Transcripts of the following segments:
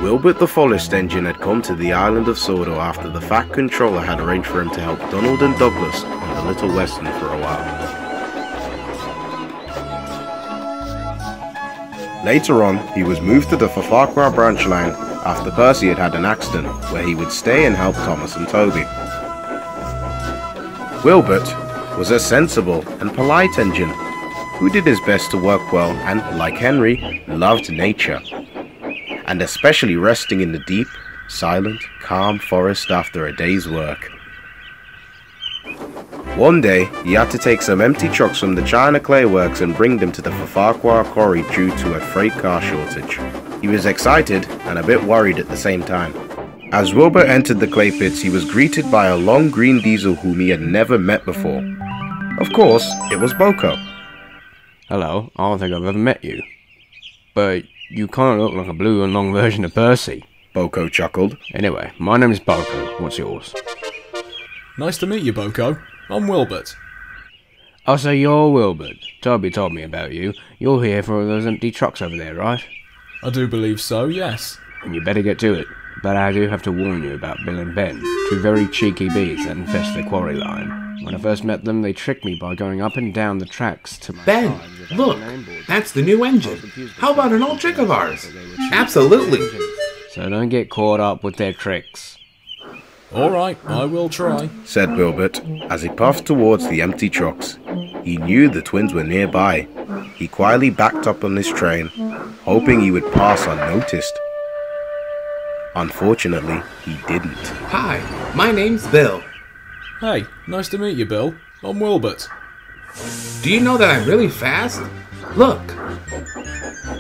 Wilbert the Forest Engine had come to the island of Sordo after the Fat Controller had arranged for him to help Donald and Douglas on the Little Western for a while. Later on, he was moved to the Farquhar branch line after Percy had had an accident, where he would stay and help Thomas and Toby. Wilbert was a sensible and polite engine who did his best to work well and, like Henry, loved nature, and especially resting in the deep, silent, calm forest after a day's work. One day, he had to take some empty trucks from the China Clay Works and bring them to the Farquhar quarry due to a freight car shortage. He was excited and a bit worried at the same time. As Wilbur entered the clay pits, he was greeted by a long green diesel whom he had never met before. Of course, it was Boko. Hello, I don't think I've ever met you. But you kind of look like a blue and long version of Percy. Boko chuckled. Anyway, my name is Boko. What's yours? Nice to meet you, Boko. I'm Wilbert. Oh, so you're Wilbert. Toby told me about you. You're here for those empty trucks over there, right? I do believe so, yes. And you better get to it. But I do have to warn you about Bill and Ben, two very cheeky bees that infest the quarry line. When I first met them, they tricked me by going up and down the tracks to my Ben, look, that's the new engine. How about an old trick of ours? Absolutely. So don't get caught up with their tricks. Alright, I will try, said Wilbert, as he puffed towards the empty trucks. He knew the twins were nearby. He quietly backed up on his train, hoping he would pass unnoticed. Unfortunately, he didn't. Hi, my name's Bill. Hey, nice to meet you, Bill. I'm Wilbert. Do you know that I'm really fast? Look.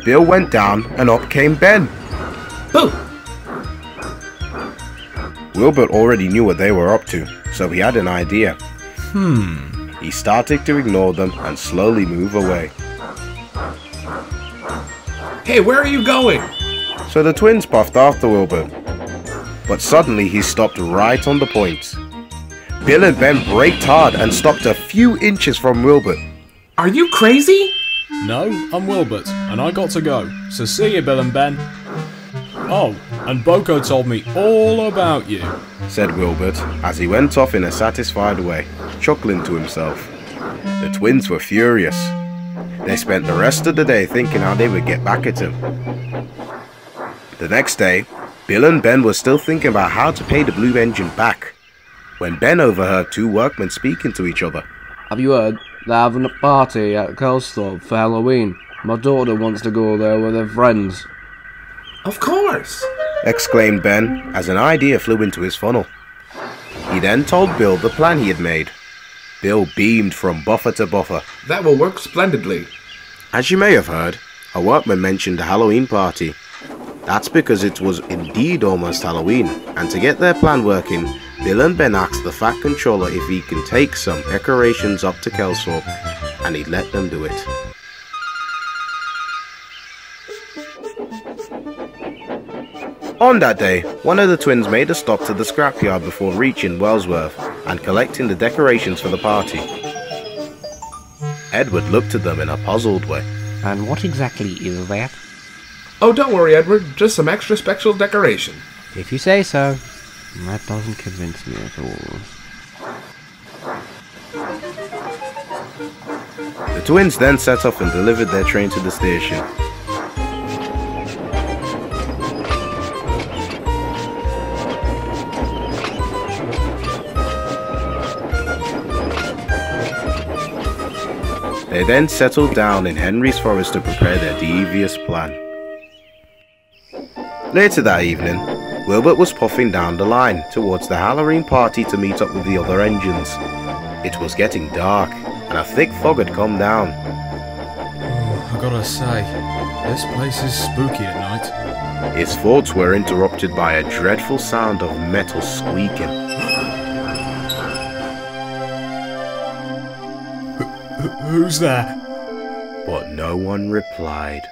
Bill went down and up came Ben. Boo! Wilbert already knew what they were up to, so he had an idea. He started to ignore them and slowly move away. Hey, where are you going? So the twins puffed after Wilbert. But suddenly he stopped right on the point. Bill and Ben braked hard and stopped a few inches from Wilbert. Are you crazy? No, I'm Wilbert, and I got to go. So see you, Bill and Ben. Oh, and Boko told me all about you, said Wilbert as he went off in a satisfied way, chuckling to himself. The twins were furious. They spent the rest of the day thinking how they would get back at him. The next day, Bill and Ben were still thinking about how to pay the blue engine back, when Ben overheard two workmen speaking to each other. Have you heard? They're having a party at Kelsthorpe for Halloween. My daughter wants to go there with her friends. Of course! Exclaimed Ben as an idea flew into his funnel. He then told Bill the plan he had made. Bill beamed from buffer to buffer. That will work splendidly. As you may have heard, a workman mentioned a Halloween party. That's because it was indeed almost Halloween, and to get their plan working, Bill and Ben asked the Fat Controller if he can take some decorations up to Kelsthorpe, and he'd let them do it. On that day, one of the twins made a stop to the scrapyard before reaching Wellsworth and collecting the decorations for the party. Edward looked at them in a puzzled way. And what exactly is that? Oh, don't worry, Edward. Just some extra special decoration. If you say so. That doesn't convince me at all. The twins then set off and delivered their train to the station. They then settled down in Henry's forest to prepare their devious plan. Later that evening, Wilbert was puffing down the line towards the Halloween party to meet up with the other engines. It was getting dark, and a thick fog had come down. I gotta say, this place is spooky at night. His thoughts were interrupted by a dreadful sound of metal squeaking. Who's there? But no one replied.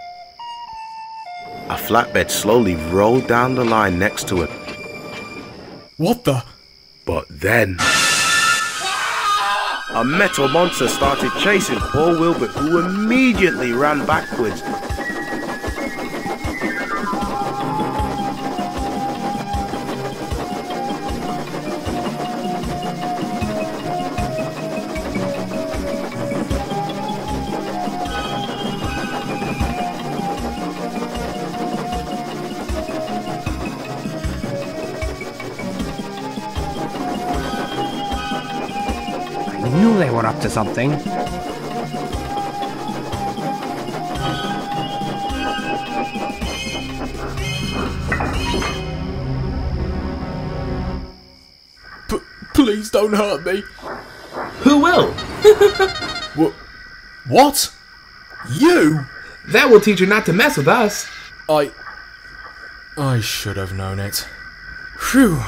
A flatbed slowly rolled down the line next to it. What the? But then... a metal monster started chasing poor Wilbert, who immediately ran backwards. you're up to something. Please don't hurt me. Who will? What? You? That will teach you not to mess with us. I should have known it. Phew.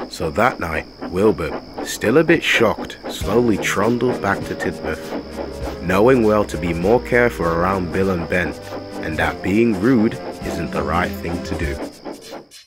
So that night, Wilbur, still a bit shocked, slowly trundled back to Tidmouth, knowing well to be more careful around Bill and Ben, and that being rude isn't the right thing to do.